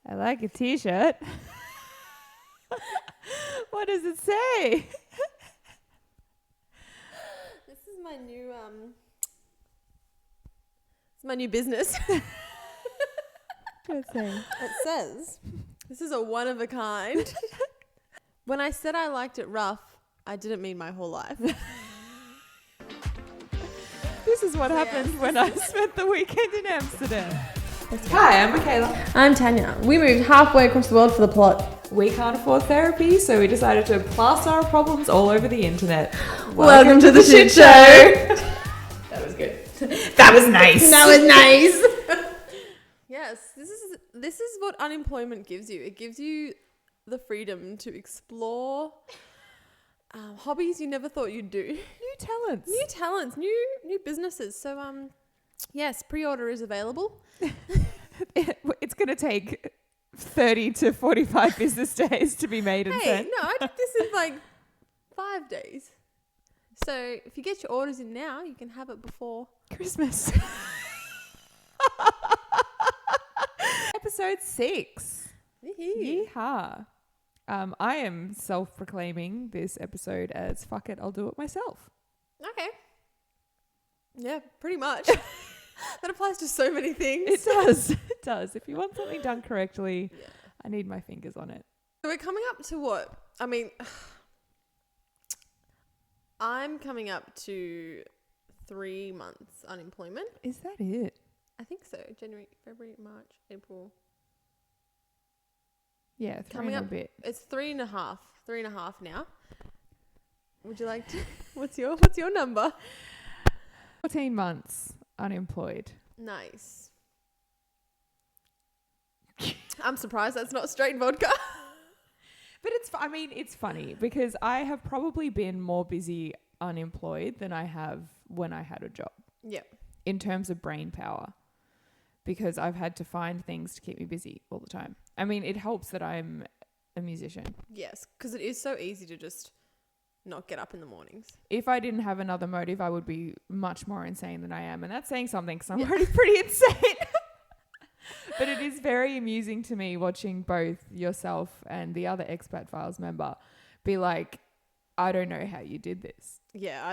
I like a t-shirt. What does it say? This is my new it's my new business. What's it say? It says, this is a one of a kind. When I said I liked it rough, I didn't mean my whole life. This is what happened when I spent the weekend in Amsterdam. Hi, I'm Michaela. I'm Tanya. We moved halfway across the world for the plot. We can't afford therapy, so we decided to plaster our problems all over the internet. Welcome to the shit show. That was good. That was nice. That was nice. Yes, this is what unemployment gives you. It gives you the freedom to explore hobbies you never thought you'd do. New talents, new businesses. So yes, pre-order is available. It's going to take 30 to 45 business days to be made and sent. No, I did this in like 5 days. So if you get your orders in now, you can have it before Christmas. Episode 6. Yeehaw. I am self-proclaiming this episode as fuck it, I'll do it myself. Okay. Yeah, pretty much. That applies to so many things. It does. It does. If you want something done correctly, yeah. I need my fingers on it. So we're coming up to what? I mean, I'm coming up to 3 months unemployment. Is that it? I think so. January, February, March, April. Yeah, coming up a bit. It's 3.5. 3.5 now. Would you like to? What's your number? 14 months unemployed. Nice. I'm surprised that's not straight vodka. But it's funny because I have probably been more busy unemployed than I have when I had a job. Yeah. In terms of brain power. Because I've had to find things to keep me busy all the time. I mean, it helps that I'm a musician. Yes, because it is so easy to just not get up in the mornings. If I didn't have another motive, I would be much more insane than I am. And that's saying something because I'm already pretty insane. But it is very amusing to me watching both yourself and the other Expat Files member be like, I don't know how you did this. Yeah,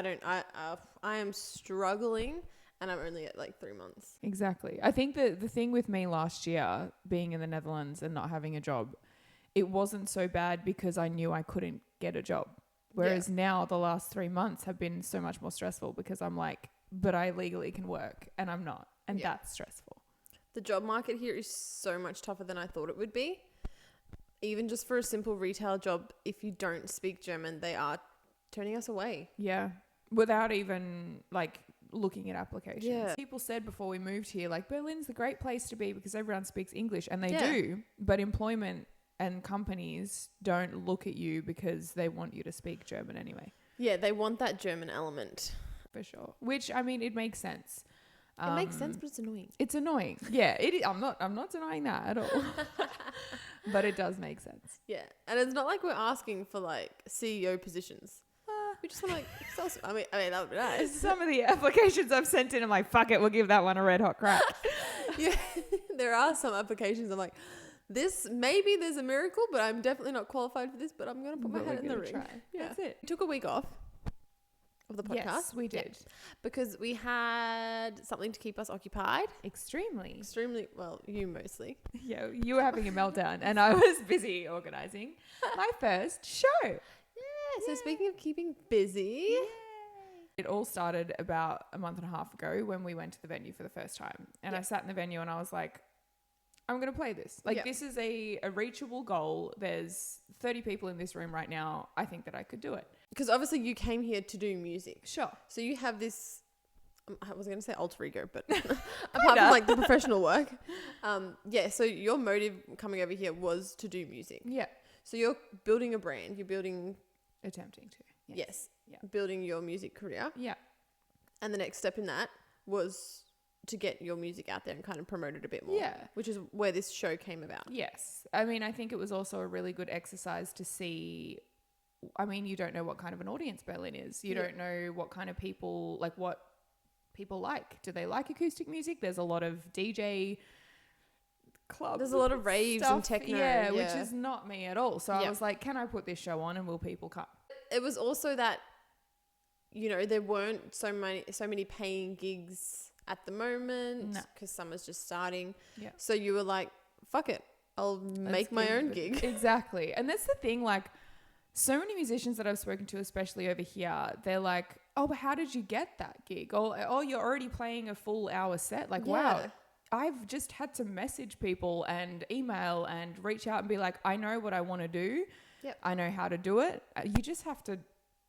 I am struggling. And I'm only at like 3 months. Exactly. I think that the thing with me last year, being in the Netherlands and not having a job, it wasn't so bad because I knew I couldn't get a job. Whereas now the last 3 months have been so much more stressful because I'm like, but I legally can work and I'm not. And that's stressful. The job market here is so much tougher than I thought it would be. Even just for a simple retail job, if you don't speak German, they are turning us away. Yeah. Without even like looking at applications. Yeah. People said before we moved here, like Berlin's the great place to be because everyone speaks English, and they do, but employment and companies don't look at you because they want you to speak German anyway. Yeah, they want that German element. For sure. Which, I mean, it makes sense. It makes sense, but it's annoying. It's annoying. Yeah, it is. I'm not denying that at all. But it does make sense. Yeah. And it's not like we're asking for like CEO positions. We just want to like, I mean, that would be nice. Some of the applications I've sent in, I'm like, fuck it, we'll give that one a red hot crack. Yeah, there are some applications I'm like, maybe there's a miracle, but I'm definitely not qualified for this, but I'm going to put my hat in the ring. Try. Yeah. That's it. We took a week off of the podcast. Yes, we did. Yeah, because we had something to keep us occupied. Extremely, well, you mostly. Yeah, you were having a meltdown and I was busy organising my first show. So speaking of keeping busy. Yay. It all started about a month and a half ago when we went to the venue for the first time. And I sat in the venue and I was like, I'm going to play this. Like, this is a reachable goal. There's 30 people in this room right now. I think that I could do it. Because obviously you came here to do music. Sure. So you have this, I was going to say alter ego, but apart from like the professional work. So your motive coming over here was to do music. Yeah. So you're building a brand. Attempting to. Yes. Yeah. Building your music career. Yeah. And the next step in that was to get your music out there and kind of promote it a bit more. Yeah. Which is where this show came about. Yes. I mean, I think it was also a really good exercise to see. I mean, you don't know what kind of an audience Berlin is. You don't know what kind of people, like what people like. Do they like acoustic music? There's a lot of DJ club. There's a lot of raves and techno. Yeah, which is not me at all. So I Yeah. was like, can I put this show on and will people come? It was also that, you know, there weren't so many paying gigs at the moment because summer's just starting. Yeah. So you were like, fuck it, I'll make my own gig. Exactly. And that's the thing, like, so many musicians that I've spoken to, especially over here, they're like, oh, but how did you get that gig? Or, oh, you're already playing a full hour set. Like, wow, I've just had to message people and email and reach out and be like, I know what I want to do. Yep. I know how to do it. You just have to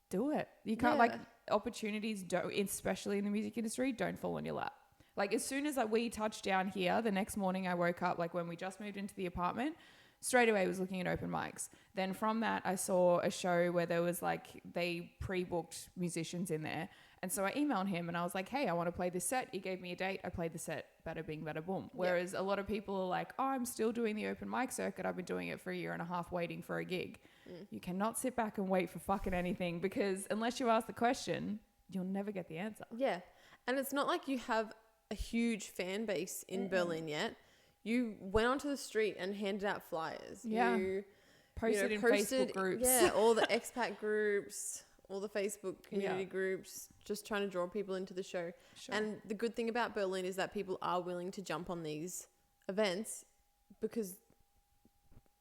do it. You can't like opportunities don't, especially in the music industry, don't fall on your lap. Like as soon as we touched down here, the next morning I woke up, like when we just moved into the apartment, straight away was looking at open mics. Then from that, I saw a show where there was like, they pre-booked musicians in there. And so I emailed him and I was like, hey, I want to play this set. He gave me a date. I played the set. Bada bing, bada boom. Whereas a lot of people are like, oh, I'm still doing the open mic circuit. I've been doing it for 1.5 years waiting for a gig. You cannot sit back and wait for fucking anything because unless you ask the question, you'll never get the answer. Yeah. And it's not like you have a huge fan base in Berlin yet. You went onto the street and handed out flyers. Yeah. You posted in Facebook groups. Yeah, all the expat groups, all the Facebook community groups, just trying to draw people into the show. Sure. And the good thing about Berlin is that people are willing to jump on these events because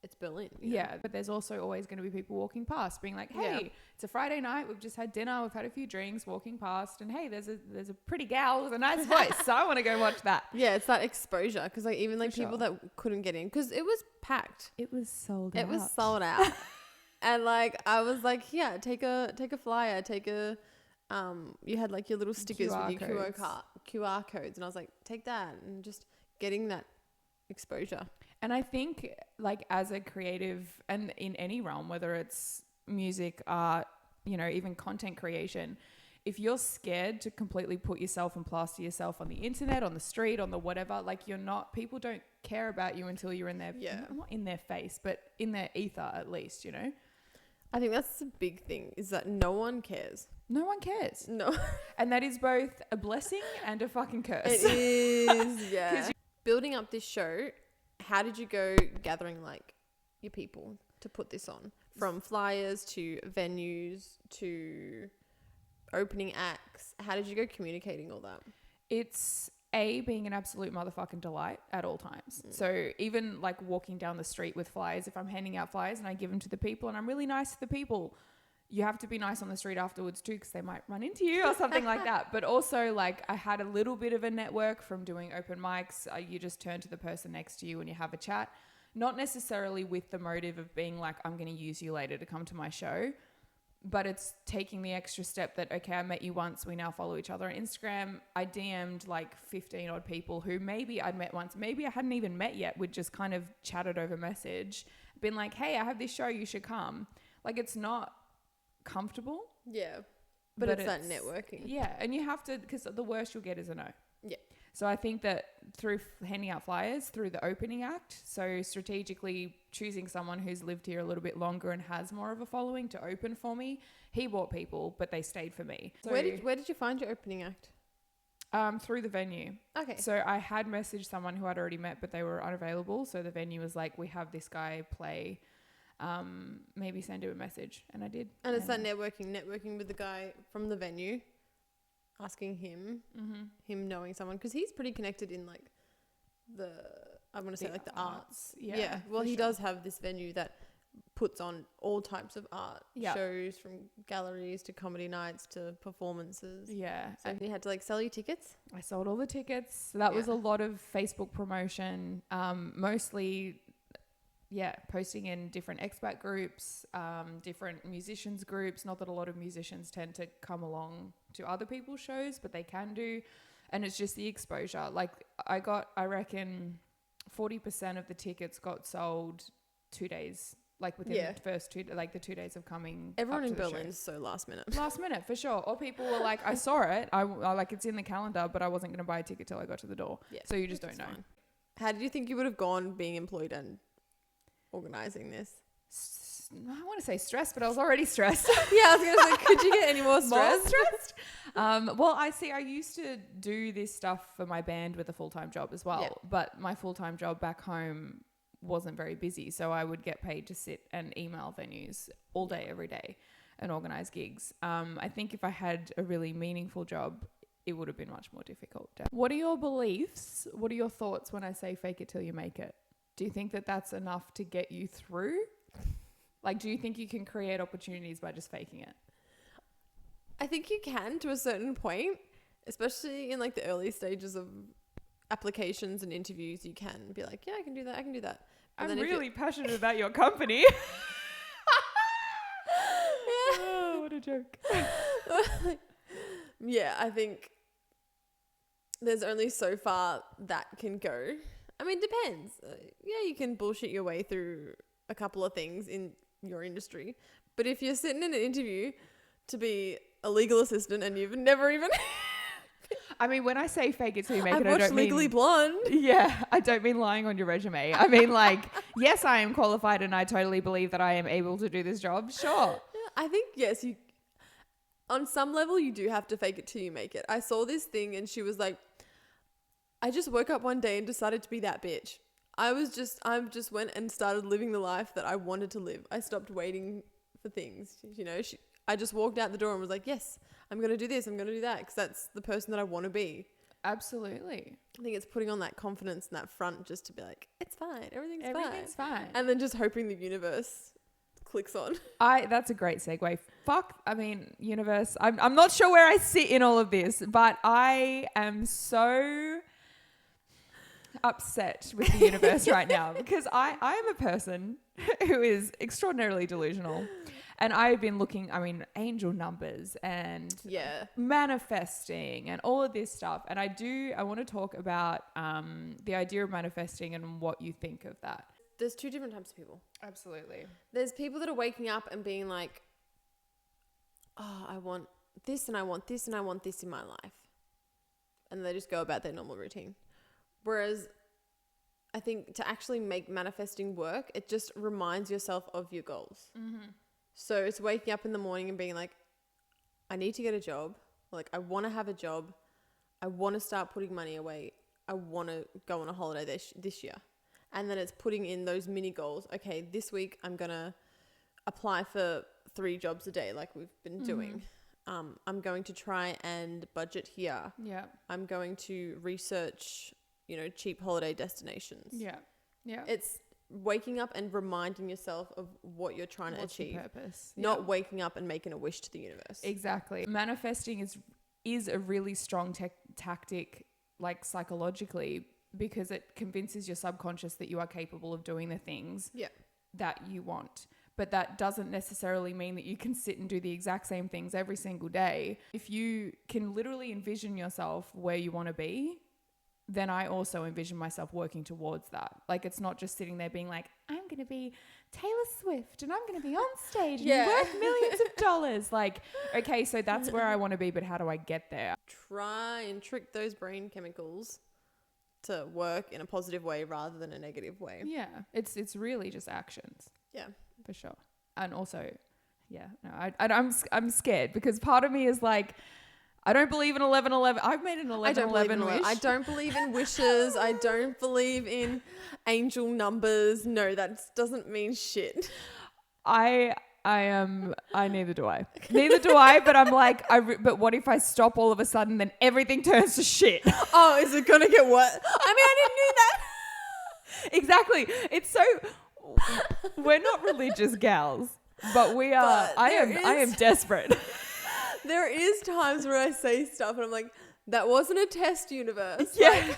it's Berlin. Yeah, but there's also always going to be people walking past being like, hey, it's a Friday night. We've just had dinner. We've had a few drinks walking past. And hey, there's a pretty gal with a nice voice. So I want to go watch that. Yeah, it's that exposure. Because like even like people that couldn't get in because it was packed. It was sold out. It was sold out. And like I was like, yeah, take a flyer, take a you had like your little stickers with your QR codes, and I was like, take that, and just getting that exposure. And I think like as a creative and in any realm, whether it's music, art, you know, even content creation, if you're scared to completely put yourself and plaster yourself on the internet, on the street, on the whatever, like you're not, people don't care about you until you're in their, not in their face, but in their ether at least, you know? I think that's the big thing is that no one cares. No one cares. No. And that is both a blessing and a fucking curse. It is, yeah. Building up this show, how did you go gathering like your people to put this on? From flyers to venues to opening acts. How did you go communicating all that? It's being an absolute motherfucking delight at all times. So even like walking down the street with flyers, if I'm handing out flyers and I give them to the people and I'm really nice to the people, you have to be nice on the street afterwards too because they might run into you or something like that. But also like I had a little bit of a network from doing open mics. You just turn to the person next to you and you have a chat. Not necessarily with the motive of being like, I'm going to use you later to come to my show. But it's taking the extra step that, okay, I met you once. We now follow each other on Instagram. I DM'd like 15 odd people who maybe I'd met once. Maybe I hadn't even met yet. We'd just kind of chatted over message. Been like, hey, I have this show. You should come. Like it's not comfortable. Yeah. But it's that networking. Yeah. And you have to, because the worst you'll get is a no. Yeah. So I think that through handing out flyers, through the opening act, so strategically choosing someone who's lived here a little bit longer and has more of a following to open for me, he brought people, but they stayed for me. So, where did you find your opening act? Through the venue. Okay. So I had messaged someone who I'd already met, but they were unavailable. So the venue was like, we have this guy play, maybe send him a message. And I did. And it's that networking with the guy from the venue. Asking him, him knowing someone, because he's pretty connected in like I want to say like the arts. Yeah. Well, he does have this venue that puts on all types of art shows, from galleries to comedy nights to performances. Yeah. So he had to like sell you tickets. I sold all the tickets. So that was a lot of Facebook promotion, mostly. Yeah, posting in different expat groups, different musicians groups. Not that a lot of musicians tend to come along to other people's shows, but they can do. And it's just the exposure. Like I reckon 40% of the tickets got sold 2 days, like within the first the 2 days of coming. Everyone in Berlin is so last minute. Last minute, for sure. Or people were like, I saw it. I like it's in the calendar, but I wasn't going to buy a ticket till I got to the door. Yeah, so you just don't know. Fine. How did you think you would have gone being employed and organizing this? I want to say stressed, but I was already stressed. Yeah, I was going to say, could you get any more stressed? More stressed? Well, I used to do this stuff for my band with a full-time job as well, Yeah. but my full-time job back home wasn't very busy. So I would get paid to sit and email venues all day, every day and organize gigs. I think if I had a really meaningful job, it would have been much more difficult. What are your beliefs? What are your thoughts when I say fake it till you make it? Do you think that that's enough to get you through? Like, do you think you can create opportunities by just faking it? I think you can to a certain point, especially in like the early stages of applications and interviews. You can be like, yeah, I can do that. I can do that. But I'm then really passionate about your company. Oh, what a joke. Yeah, I think there's only so far that can go. I mean, depends. Yeah, you can bullshit your way through a couple of things in your industry. But if you're sitting in an interview to be a legal assistant and you've never even... I mean, when I say fake it till you make I've it, I watched don't Legally mean... Blonde. Yeah, I don't mean lying on your resume. I mean, like, yes, I am qualified and I totally believe that I am able to do this job. Sure. I think, yes, you... On some level, you do have to fake it till you make it. I saw this thing and she was like, I just woke up one day and decided to be that bitch. I just went and started living the life that I wanted to live. I stopped waiting for things. You know, I just walked out the door and was like, yes, I'm going to do this. I'm going to do that because that's the person that I want to be. Absolutely. I think it's putting on that confidence in that front just to be like, it's fine. Everything's fine. And then just hoping the universe clicks on. That's a great segue. Universe. I'm not sure where I sit in all of this, but I am so upset with the universe right now because I am a person who is extraordinarily delusional, and I've been looking, angel numbers and manifesting and all of this stuff. And I want to talk about the idea of manifesting and what you think of that. There's two different types of people. Absolutely. There's people that are waking up and being like, oh, I want this and I want this and I want this in my life. And they just go about their normal routine. Whereas I think to actually make manifesting work, it just reminds yourself of your goals. Mm-hmm. So it's waking up in the morning and being like, I need to get a job. Like, I want to have a job. I want to start putting money away. I want to go on a holiday this year. And then it's putting in those mini goals. Okay, this week I'm going to apply for 3 jobs a day like we've been doing. I'm going to try and budget here. Yeah. I'm going to research, cheap holiday destinations. Yeah. Yeah. It's waking up and reminding yourself of what you're trying to achieve. The purpose. Not waking up and making a wish to the universe. Exactly. Manifesting is a really strong tactic, like psychologically, because it convinces your subconscious that you are capable of doing the things that you want. But that doesn't necessarily mean that you can sit and do the exact same things every single day. If you can literally envision yourself where you want to be, then I also envision myself working towards that. Like, it's not just sitting there being like, I'm going to be Taylor Swift and I'm going to be on stage and worth millions of dollars. Like, okay, so that's where I want to be, but how do I get there? Try and trick those brain chemicals to work in a positive way rather than a negative way. Yeah. It's really just actions. Yeah. For sure. And also, I'm scared because part of me is like, I don't believe in 11/11. I've made an 11/11 wish. I don't believe in wishes. I don't believe in angel numbers. No, that doesn't mean shit. Neither do I. Neither do I, but I'm like, but what if I stop all of a sudden, then everything turns to shit? Oh, is it going to get what? I didn't know that. Exactly. It's so, we're not religious gals, but we are, I am desperate. There is times where I say stuff and I'm like, that wasn't a test, universe. Yeah.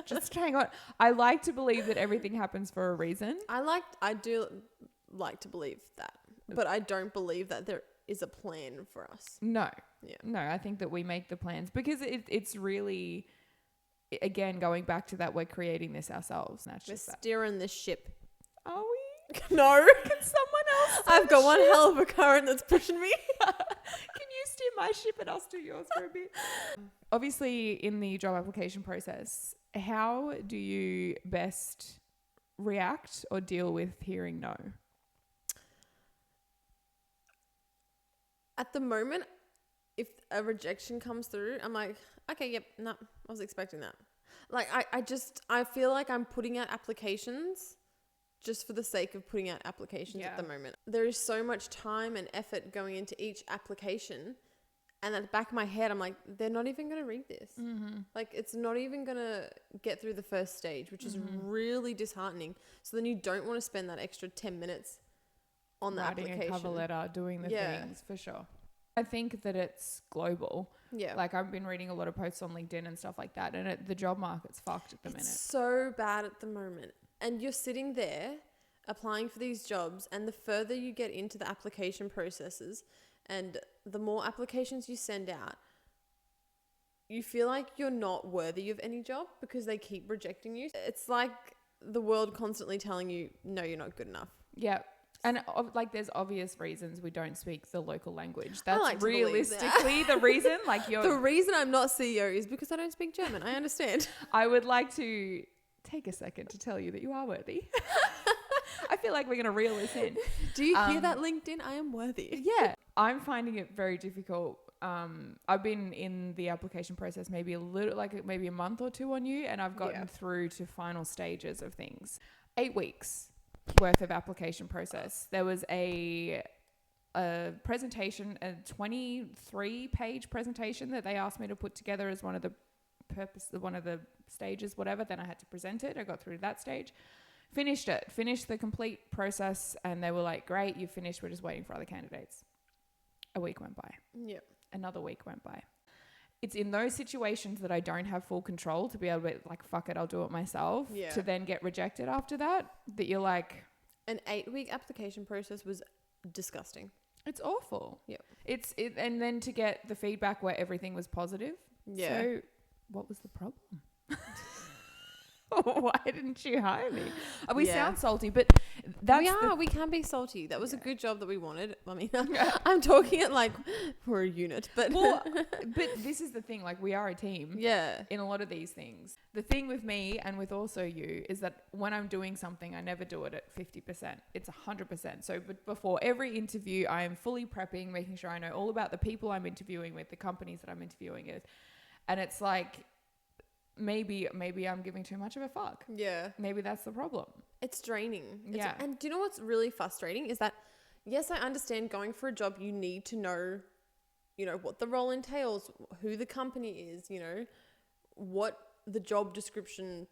Just hang on. I like to believe that everything happens for a reason. I do like to believe that, but I don't believe that there is a plan for us. No. Yeah. No, I think that we make the plans because it's really, again, going back to that, we're creating this ourselves. We're steering this ship. Are we? No. Can someone else? I've got one hell of a current that's pushing me. Can you steer my ship and I'll steer yours for a bit? Obviously, in the job application process, how do you best react or deal with hearing no? At the moment, if a rejection comes through, I'm like, okay, yep, no, I was expecting that. Like, I feel like I'm putting out applications just for the sake of putting out applications at the moment. There is so much time and effort going into each application. And at the back of my head, I'm like, they're not even going to read this. Mm-hmm. Like, it's not even going to get through the first stage, which is really disheartening. So then you don't want to spend that extra 10 minutes on the application. Writing a cover letter, doing the things, for sure. I think that it's global. Yeah. Like, I've been reading a lot of posts on LinkedIn and stuff like that, and the job market's fucked at the minute. It's so bad at the moment. And you're sitting there applying for these jobs, and the further you get into the application processes and the more applications you send out, you feel like you're not worthy of any job because they keep rejecting you. It's like the world constantly telling you, no, you're not good enough. Yeah. And like, there's obvious reasons we don't speak the local language. That's like realistically the reason. Like, the reason I'm not CEO is because I don't speak German. I understand. I would like to take a second to tell you that you are worthy. I feel like we're going to reel this in. Do you hear that, LinkedIn? I am worthy. Yeah. I'm finding it very difficult. I've been in the application process maybe a month or two on you, and I've gotten through to final stages of things. 8 weeks worth of application process. There was a presentation, a 23-page presentation that they asked me to put together as one of the stages, whatever. Then I had to present it. I got through that stage. Finished the complete process, and they were like, great, you've finished, we're just waiting for other candidates. A week went by. Yep. Another week went by. It's in those situations that I don't have full control to be able to, like, fuck it, I'll do it myself, to then get rejected after that you're like... An 8-week application process was disgusting. It's awful. Yep. And then to get the feedback where everything was positive. Yeah. So what was the problem? Why didn't you hire me? We sound salty, but we can be salty. That was a good job that we wanted. I mean, I'm talking it like we're a unit, but but this is the thing. Like, we are a team. Yeah. In a lot of these things, the thing with me and with also you is that when I'm doing something, I never do it at 50%. It's 100%. So, but before every interview, I am fully prepping, making sure I know all about the people I'm interviewing with, the companies that I'm interviewing with, and it's like, maybe I'm giving too much of a fuck. Yeah. Maybe that's the problem. It's draining. And do you know what's really frustrating is that, yes, I understand going for a job, you need to know, what the role entails, who the company is, what the job description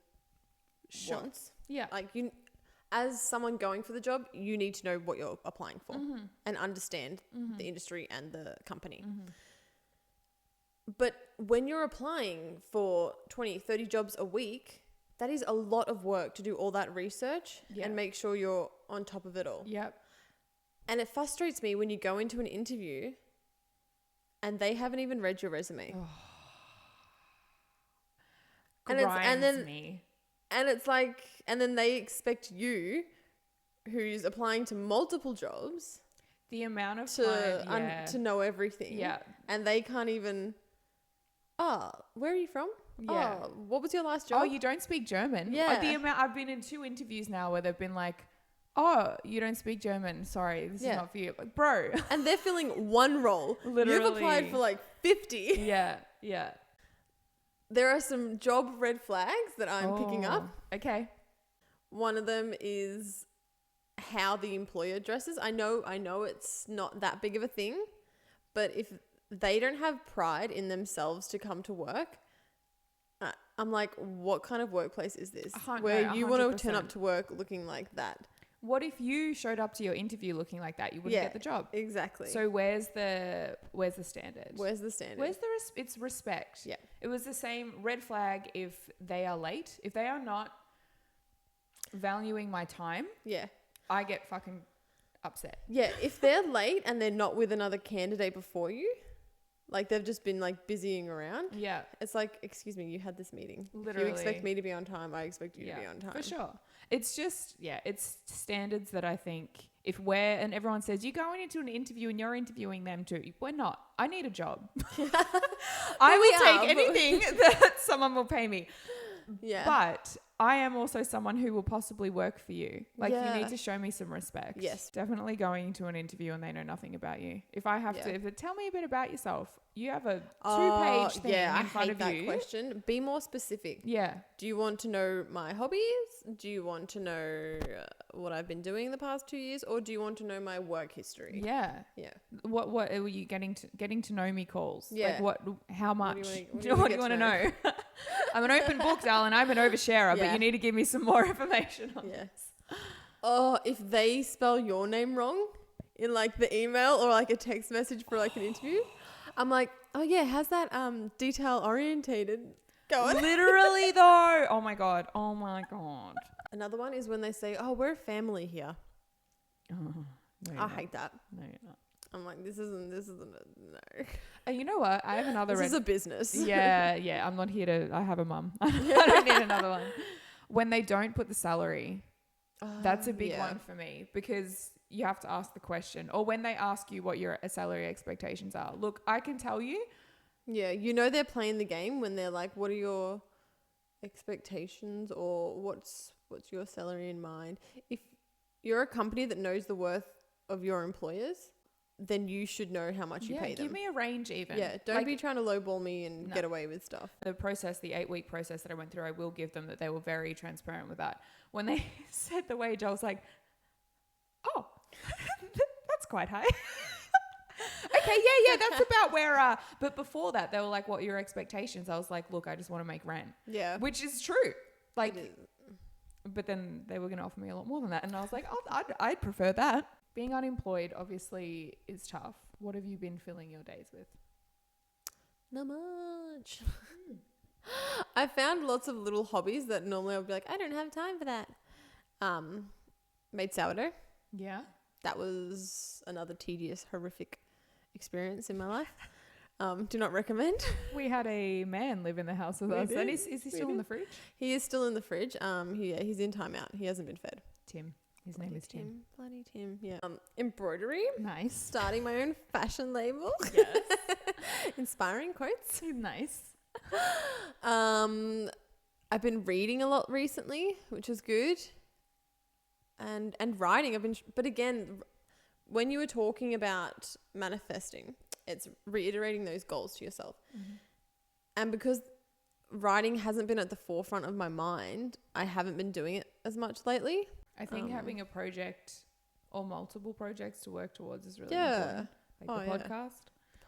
wants. Yeah. Like, as someone going for the job, you need to know what you're applying for and understand the industry and the company. Mm-hmm. But when you're applying for 20, 30 jobs a week, that is a lot of work to do all that research and make sure you're on top of it all. Yep. And it frustrates me when you go into an interview and they haven't even read your resume. Oh. And it's like, and then they expect you, who's applying to multiple jobs, the amount of time to know everything. Yeah. And they can't even... Oh, where are you from? Yeah. Oh, what was your last job? Oh, you don't speak German? Yeah. The amount, I've been in 2 interviews now where they've been like, oh, you don't speak German. Sorry, this is not for you. Like, bro. And they're filling one role. Literally. You've applied for like 50. Yeah, yeah. There are some job red flags that I'm picking up. Okay. One of them is how the employer dresses. I know it's not that big of a thing, but if they don't have pride in themselves to come to work, I'm like, what kind of workplace is this? Where you want to turn up to work looking like that? What if you showed up to your interview looking like that? You wouldn't get the job. Exactly. So where's the standard? Where's the standard? It's respect. Yeah. It was the same red flag if they are late. If they are not valuing my time, I get fucking upset. Yeah, if they're late and they're not with another candidate before you, like they've just been like busying around. Yeah. It's like, excuse me, you had this meeting. Literally. You expect me to be on time, I expect you to be on time. For sure. It's just, it's standards that I think and everyone says, you're going into an interview and you're interviewing them too. We're not. I need a job. I will take anything that someone will pay me. Yeah. But I am also someone who will possibly work for you. Like, you Yeah. need to show me some respect. Yes. Definitely going to an interview and they know nothing about you. If I have to, tell me a bit about yourself. You have a 2-page thing in front of you. I hate that question. Be more specific. Yeah. Do you want to know my hobbies? Do you want to know what I've been doing the past 2 years? Or do you want to know my work history? Yeah. Yeah. What are you getting to know me calls? Yeah. Like how much? What do you want to know? I'm an open book, darling. I'm an oversharer, but you need to give me some more information on this. Oh, if they spell your name wrong in like the email or like a text message for like an interview, I'm like, oh yeah, how's that detail orientated going? Literally though. Oh my god. Another one is when they say, oh, we're a family here. No, I hate that. No, you're not. I'm like, this isn't no. And you know what? I have another. This is a business. Yeah. I'm not here to. I have a mum. I don't need another one. When they don't put the salary, that's a big one for me, because you have to ask the question. Or when they ask you what your salary expectations are. Look, I can tell you. Yeah, you know they're playing the game when they're like, what are your expectations, or what's your salary in mind? If you're a company that knows the worth of your employers, then you should know how much you pay them. Give me a range even. Yeah, don't be trying to lowball me and get away with stuff. The 8-week process that I went through, I will give them that they were very transparent with that. When they said the wage, I was like, oh, that's quite high. Okay, yeah, that's about where, but before that, they were like, what are your expectations? I was like, look, I just want to make rent. Yeah. Which is true. Like, but then they were going to offer me a lot more than that. And I was like, oh, I'd prefer that. Being unemployed obviously is tough. What have you been filling your days with? Not much. I found lots of little hobbies that normally I would be like, I don't have time for that. Made sourdough. Yeah. That was another tedious, horrific experience in my life. Do not recommend. We had a man live in the house with us. And is he still in the fridge? He is still in the fridge. He's in timeout. He hasn't been fed. Tim. His name is Tim. Bloody Tim. Yeah. Embroidery. Nice. Starting my own fashion label. Yes. Inspiring quotes. Nice. I've been reading a lot recently, which is good. And writing. But again, when you were talking about manifesting, it's reiterating those goals to yourself. Mm-hmm. And because writing hasn't been at the forefront of my mind, I haven't been doing it as much lately. I think having a project or multiple projects to work towards is really important. Like the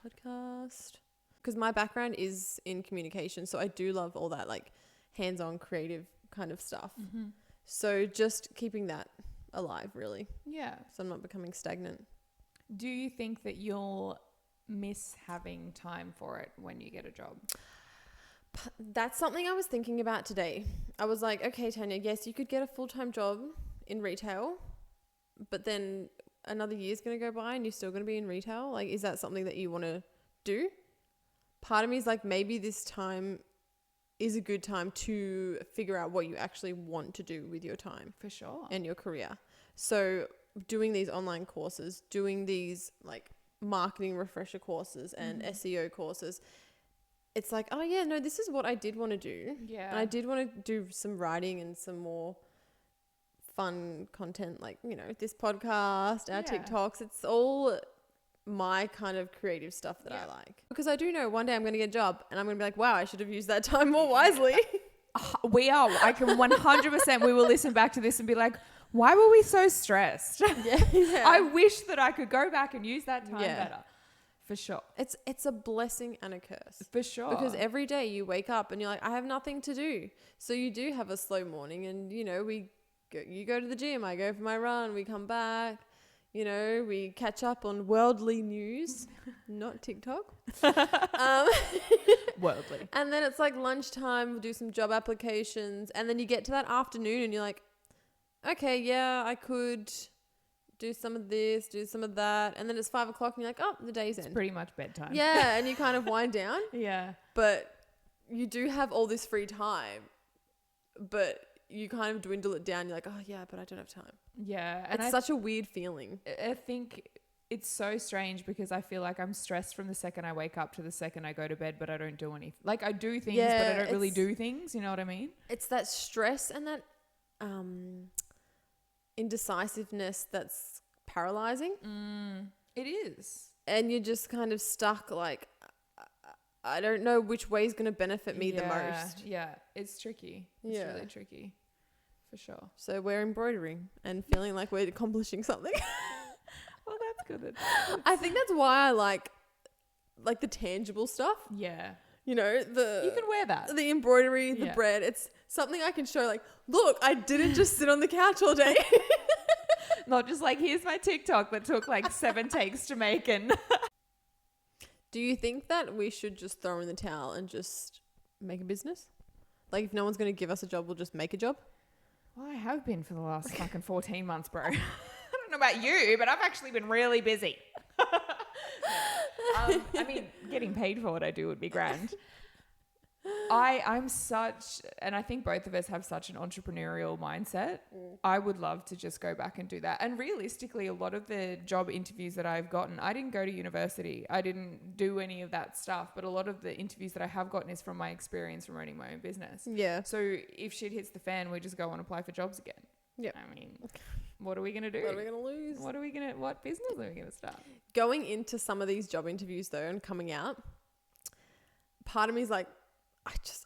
podcast. Because my background is in communication, so I do love all that like hands-on creative kind of stuff. Mm-hmm. So just keeping that alive, really. Yeah. So I'm not becoming stagnant. Do you think that you'll miss having time for it when you get a job? That's something I was thinking about today. I was like, okay, Tanya, yes, you could get a full-time job in retail, but then another year's going to go by and you're still going to be in retail. Like, is that something that you want to do? Part of me is like, maybe this time is a good time to figure out what you actually want to do with your time. For sure. And your career. So doing these online courses, doing these like marketing refresher courses and SEO courses, it's like, oh yeah, no, this is what I did want to do. Yeah. And I did want to do some writing and some more fun content, like, you know, this podcast, our TikToks. It's all my kind of creative stuff that I like. Because I do know one day I'm going to get a job and I'm going to be like, wow, I should have used that time more wisely. We are. I can 100%, we will listen back to this and be like, why were we so stressed? Yeah. I wish that I could go back and use that time better. For sure. It's a blessing and a curse. For sure. Because every day you wake up and you're like, I have nothing to do. So you do have a slow morning and, you know, you go to the gym, I go for my run, we come back, you know, we catch up on worldly news, not TikTok. Worldly. And then it's like lunchtime, we'll do some job applications. And then you get to that afternoon and you're like, okay, yeah, I could do some of this, do some of that. And then it's 5 o'clock and you're like, oh, the day's it's end. Pretty much bedtime. Yeah. And you kind of wind down. Yeah. But you do have all this free time, but you kind of dwindle it down. You're like, oh yeah, but I don't have time. Yeah. And it's such a weird feeling. I think it's so strange because I feel like I'm stressed from the second I wake up to the second I go to bed, but I don't do anything. Like I do things, but I don't really do things. You know what I mean? It's that stress and that indecisiveness that's paralyzing. It is. And you're just kind of stuck like, I don't know which way is going to benefit me the most. Yeah, it's tricky. It's really tricky. For sure. So we're embroidering and feeling like we're accomplishing something. Well, that's good. I think that's why I like the tangible stuff. Yeah. You know, you can wear that. The embroidery, the bread. It's something I can show like, look, I didn't just sit on the couch all day. Not just like, here's my TikTok that took like 7 takes to make. And do you think that we should just throw in the towel and just make a business? Like if no one's going to give us a job, we'll just make a job? Well, I have been for the last fucking 14 months, bro. I don't know about you, but I've actually been really busy. I mean, getting paid for what I do would be grand. I'm such, and I think both of us have such an entrepreneurial mindset. I would love to just go back and do that. And realistically, a lot of the job interviews that I've gotten, I didn't go to university. I didn't do any of that stuff. But a lot of the interviews that I have gotten is from my experience from running my own business. Yeah. So if shit hits the fan, we just go and apply for jobs again. Yeah. I mean, what are we going to do? What are we going to lose? What business are we going to start? Going into some of these job interviews though and coming out, part of me is like,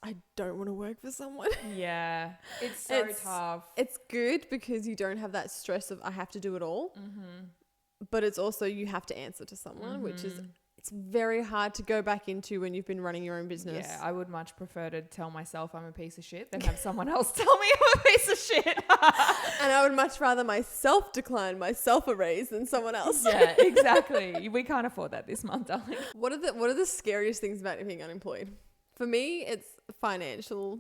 I don't want to work for someone. Yeah. It's so tough. It's good because you don't have that stress of I have to do it all. Mm-hmm. But it's also you have to answer to someone, which is, it's very hard to go back into when you've been running your own business. Yeah, I would much prefer to tell myself I'm a piece of shit than have someone else tell me I'm a piece of shit. And I would much rather myself decline myself a raise than someone else. Yeah, exactly. We can't afford that this month, darling. What are the scariest things about being unemployed? For me, it's financial,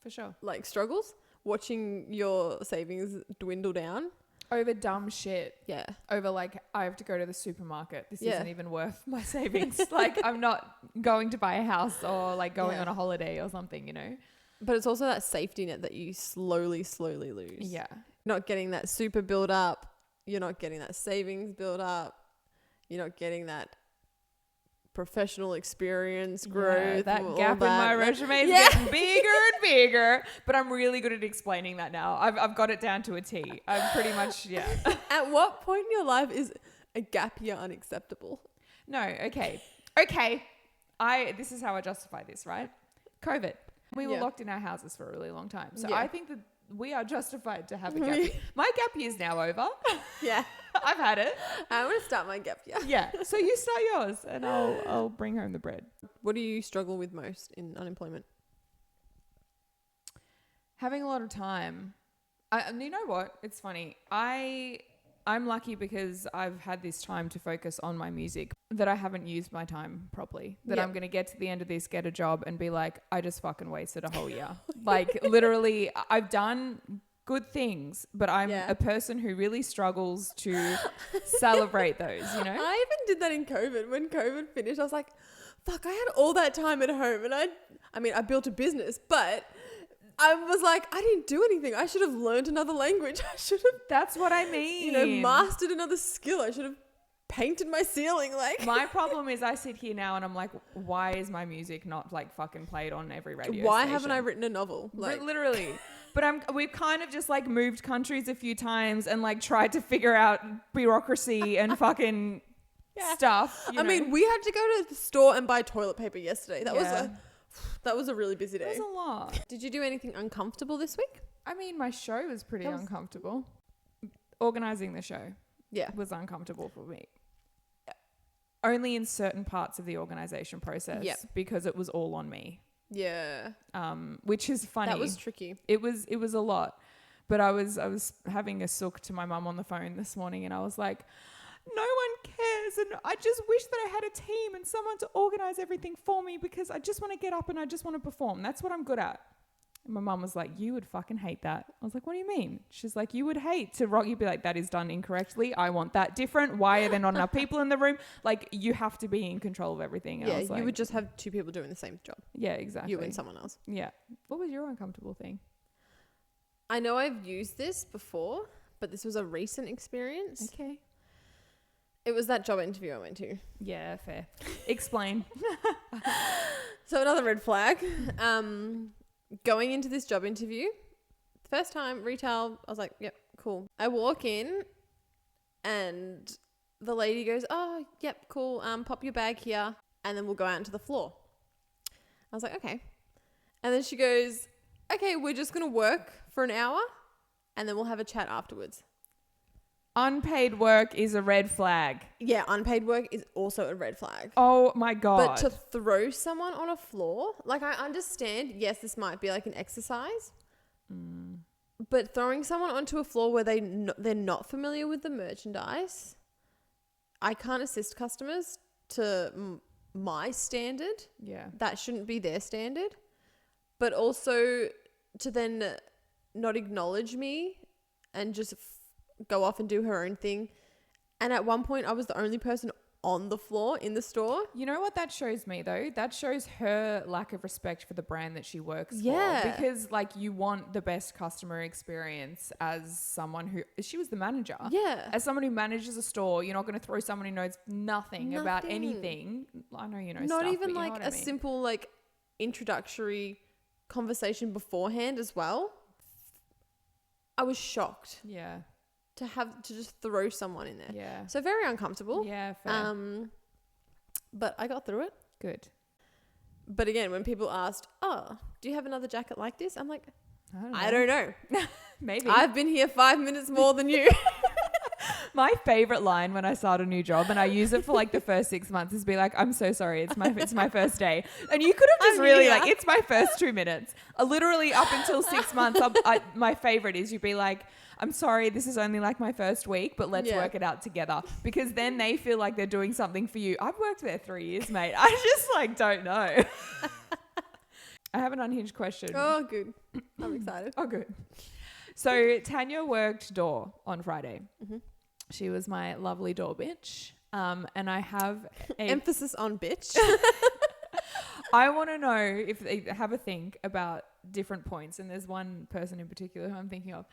for sure, like struggles, watching your savings dwindle down. Over dumb shit. Yeah. Over like, I have to go to the supermarket. This isn't even worth my savings. Like I'm not going to buy a house or like going on a holiday or something, you know? But it's also that safety net that you slowly lose. Yeah. Not getting that super build up. You're not getting that savings build up. You're not getting that professional experience growth. That gap in my resume is getting bigger and bigger, but I'm really good at explaining that now. I've got it down to a T. I'm pretty much, At what point in your life is a gap year unacceptable? No, okay. This is how I justify this, right? COVID. We were locked in our houses for a really long time. So I think that we are justified to have a gap year. My gap year is now over. Yeah. I've had it. I want to start my gap year. Yeah. So you start yours and I'll bring home the bread. What do you struggle with most in unemployment? Having a lot of time. You know what? It's funny. I'm lucky because I've had this time to focus on my music that I haven't used my time properly. That I'm going to get to the end of this, get a job and be like, I just fucking wasted a whole year. Like literally I've done good things, but I'm a person who really struggles to celebrate those, you know? I even did that in COVID. When COVID finished, I was like, fuck, I had all that time at home and I built a business, but I was like, I didn't do anything. I should have learned another language. That's what I mean. Mastered another skill. I should have painted my ceiling. Like my problem is I sit here now and I'm like, why is my music not like fucking played on every radio Why station? haven't I written a novel? Like literally. But we've kind of just like moved countries a few times and like tried to figure out bureaucracy and fucking stuff. I mean, we had to go to the store and buy toilet paper yesterday. That was a really busy day. It was a lot. Did you do anything uncomfortable this week? I mean, my show was pretty uncomfortable. Organising the show was uncomfortable for me. Only in certain parts of the organisation process because it was all on me. Yeah. Which is funny. That was tricky. It was a lot. But I was having a sook to my mum on the phone this morning and I was like, no one cares and I just wish that I had a team and someone to organise everything for me because I just want to get up and I just want to perform. That's what I'm good at. And my mum was like, you would fucking hate that. I was like, what do you mean? She's like, you would hate to rock. You'd be like, that is done incorrectly. I want that different. Why are there not enough people in the room? Like, you have to be in control of everything. And I was like, you would just have two people doing the same job. Yeah, exactly. You and someone else. Yeah. What was your uncomfortable thing? I know I've used this before, but this was a recent experience. Okay. It was that job interview I went to. Yeah, fair. Explain. So another red flag. Going into this job interview, first time retail, I was like, yep, cool. I walk in and the lady goes, oh, yep, cool. Pop your bag here and then we'll go out into the floor. I was like, okay. And then she goes, okay, we're just going to work for an hour and then we'll have a chat afterwards. Unpaid work is a red flag. Yeah, unpaid work is also a red flag. Oh my God. But to throw someone on a floor, like I understand, yes, this might be like an exercise. But throwing someone onto a floor where they're not familiar with the merchandise, I can't assist customers to my standard. Yeah. That shouldn't be their standard. But also to then not acknowledge me and just go off and do her own thing. And at one point I was the only person on the floor in the store. You know what that shows me though? That shows her lack of respect for the brand that she works Yeah. for. Because like you want the best customer experience as someone who, she was the manager. Yeah. As someone who manages a store, you're not going to throw someone who knows nothing about Nothing. anything. I know you know Not stuff, even but you know like what a I mean. simple like introductory conversation beforehand as well. I was shocked Yeah. to have to just throw someone in there. Yeah. So very uncomfortable. Yeah, fair. But I got through it. Good. But again, when people asked, oh, do you have another jacket like this? I'm like, I don't know. know. Maybe. I've been here 5 minutes more than you. My favorite line when I start a new job, and I use it for like the first 6 months, is be like, I'm so sorry, it's my first day. And you could have just I'm really here. like, it's my first 2 minutes. Literally up until 6 months, my favorite is you'd be like, I'm sorry, this is only like my first week, but let's work it out together. Because then they feel like they're doing something for you. I've worked there 3 years, mate. I just like don't know. I have an unhinged question. Oh, good. I'm excited. Oh, good. So Tanya worked door on Friday. Mm-hmm. She was my lovely door bitch. And I have Emphasis on bitch. I want to know if they have a think about different points. And there's one person in particular who I'm thinking of.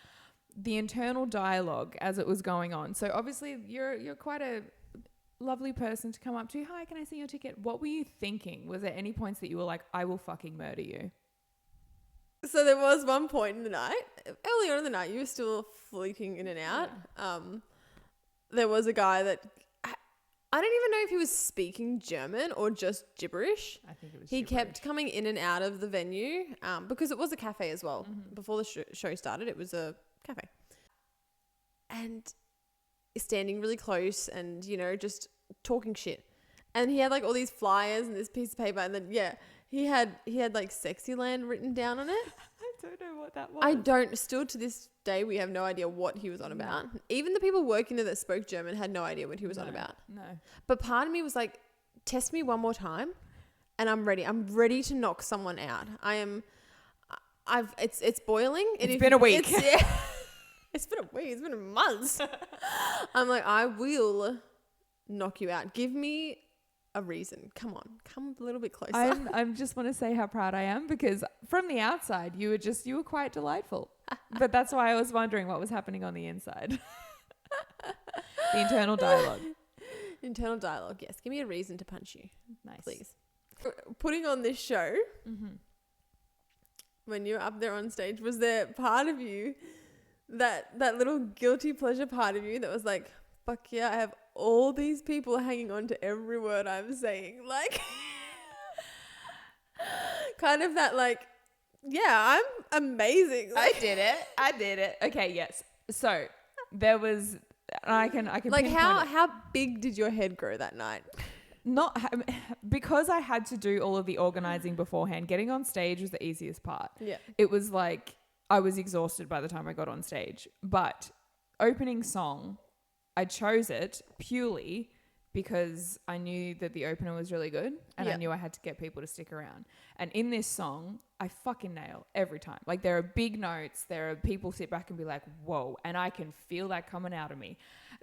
The internal dialogue as it was going on. So obviously you're quite a lovely person to come up to. Hi, can I see your ticket? What were you thinking? Was there any points that you were like, I will fucking murder you? So there was one point in the night, early on in the night, you were still fleeting in and out. There was a guy that, I don't even know if he was speaking German or just gibberish. I think it was He gibberish. kept coming in and out of the venue because it was a cafe as well. Mm-hmm. Before the show started, it was a cafe. And standing really close and, you know, just talking shit. And he had like all these flyers and this piece of paper. And then, he had like Sexyland written down on it. I don't know what that was. Still to this day, we have no idea what he was on about. Even the people working there that spoke German had no idea what he was on about. No. But part of me was like, test me one more time and I'm ready. I'm ready to knock someone out. It's boiling. It's been a week. It's been a week. It's been months. I'm like, I will knock you out. Give me a reason. Come on. Come a little bit closer. I just want to say how proud I am because from the outside, you were quite delightful. But that's why I was wondering what was happening on the inside. The internal dialogue. Internal dialogue. Yes. Give me a reason to punch you. Nice. Please. Putting on this show, Mm-hmm. when you were up there on stage, was there part of you that little guilty pleasure part of you that was like, fuck yeah, I have all these people hanging on to every word I'm saying, like kind of that like, yeah, I'm amazing. Like, I did it. Okay, yes. So there was, I can like pinpoint it. how big did your head grow that night? Because I had to do all of the organizing beforehand. Getting on stage was the easiest part. Yeah. It was like I was exhausted by the time I got on stage. But opening song, I chose it purely because I knew that the opener was really good and I knew I had to get people to stick around. And in this song, I fucking nail every time. Like there are big notes, there are people sit back and be like, whoa, and I can feel that coming out of me.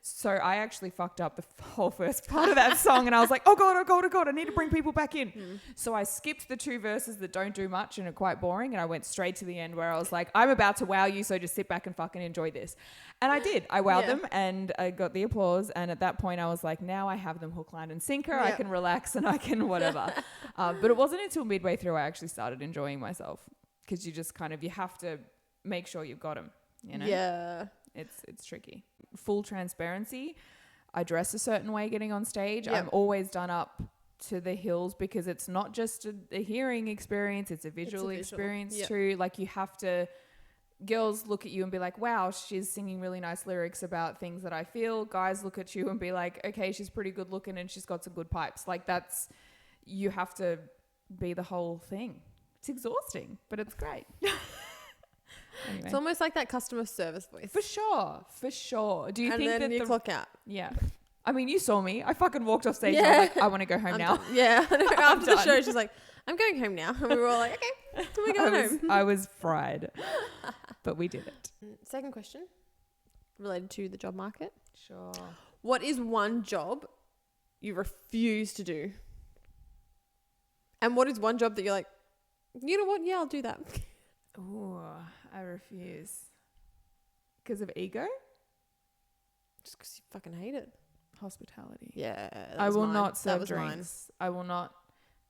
So I actually fucked up the whole first part of that song and I was like, oh God, I need to bring people back in. So I skipped the 2 verses that don't do much and are quite boring and I went straight to the end where I was like, I'm about to wow you, so just sit back and fucking enjoy this. And I did. I wowed them and I got the applause, and at that point I was like, now I have them hook, line and sinker. I can relax and I can whatever. But it wasn't until midway through I actually started enjoying myself, because you just kind of, you have to make sure you've got them, you know? Yeah. It's tricky. Full transparency. I dress a certain way getting on stage. Yep. I'm always done up to the hills, because it's not just a hearing experience, it's a visual experience too. Like, you have to, girls look at you and be like, wow, she's singing really nice lyrics about things that I feel. Guys look at you and be like, okay, she's pretty good looking and she's got some good pipes. Like, that's, you have to be the whole thing. It's exhausting, but it's great. Anyway. It's almost like that customer service voice. For sure. Do you think that you clock out? Yeah. I mean, you saw me. I fucking walked off stage and I was like, I want to go home now. Done. Yeah. After the show, she's like, I'm going home now. And we were all like, okay, we're going home. I was fried. But we did it. Second question, related to the job market. Sure. What is one job you refuse to do? And what is one job that you're like, you know what? Yeah, I'll do that. Ooh, I refuse. Because of ego? Just because you fucking hate it. Hospitality. Yeah. I will not serve drinks. I will not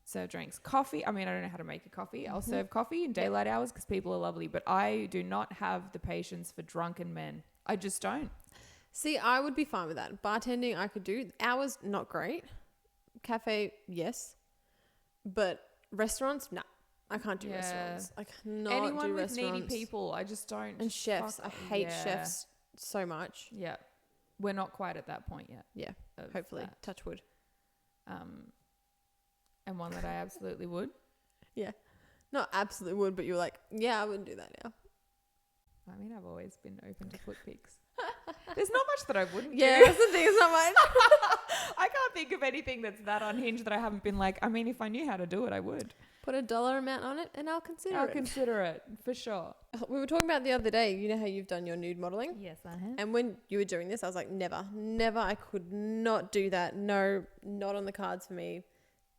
serve drinks. Coffee. I mean, I don't know how to make a coffee. I'll serve coffee in daylight hours because people are lovely. But I do not have the patience for drunken men. I just don't. See, I would be fine with that. Bartending, I could do. Hours, not great. Cafe, yes. But restaurants, no. I can't do restaurants. I cannot Anyone do with restaurants. needy people, I just don't. And chefs. I hate chefs so much. Yeah. We're not quite at that point yet. Yeah. Hopefully. That. Touch wood. And one that I absolutely would. Yeah. Not absolutely would, but you were like, yeah, I wouldn't do that now. I mean, I've always been open to foot pics. There's not much that I wouldn't do. That's the thing. It's not much. I can't think of anything that's that unhinged that I haven't been like, I mean, if I knew how to do it, I would. Put a dollar amount on it and I'll consider it. For sure. We were talking about the other day, you know how you've done your nude modeling? Yes, I have. And when you were doing this, I was like, never, I could not do that. No, not on the cards for me.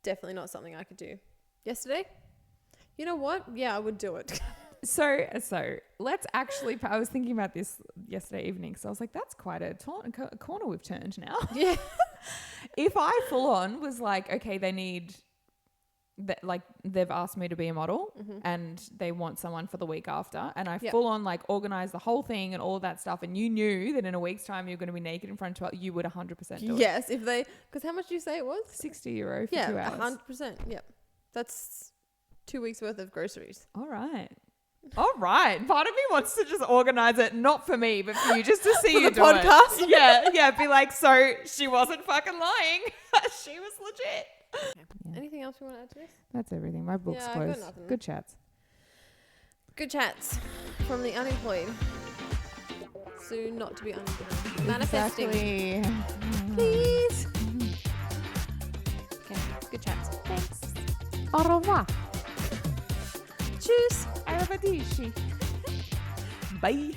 Definitely not something I could do. Yesterday, you know what? Yeah, I would do it. So let's actually, I was thinking about this yesterday evening. So I was like, that's quite a corner we've turned now. Yeah. If I full on was like, okay, they need, like they've asked me to be a model and they want someone for the week after, and I full on like organize the whole thing and all of that stuff, and you knew that in a week's time you're going to be naked in front of 12, you would 100% do it. Yes, if they, because how much did you say it was? €60 for 2 hours. 100%. Yep. That's 2 weeks worth of groceries. All right. Part of me wants to just organize it, not for me, but for you, just to see you do podcast. It. Yeah. Be like, so she wasn't fucking lying. She was legit. Yeah. Anything else you want to add to this? That's everything. My book's closed. Good chats. Good chats from the unemployed. Soon not to be unemployed. Manifesting. Please. Okay. Good chats. Thanks. Au revoir. Tschüss. Arrivederci. Bye.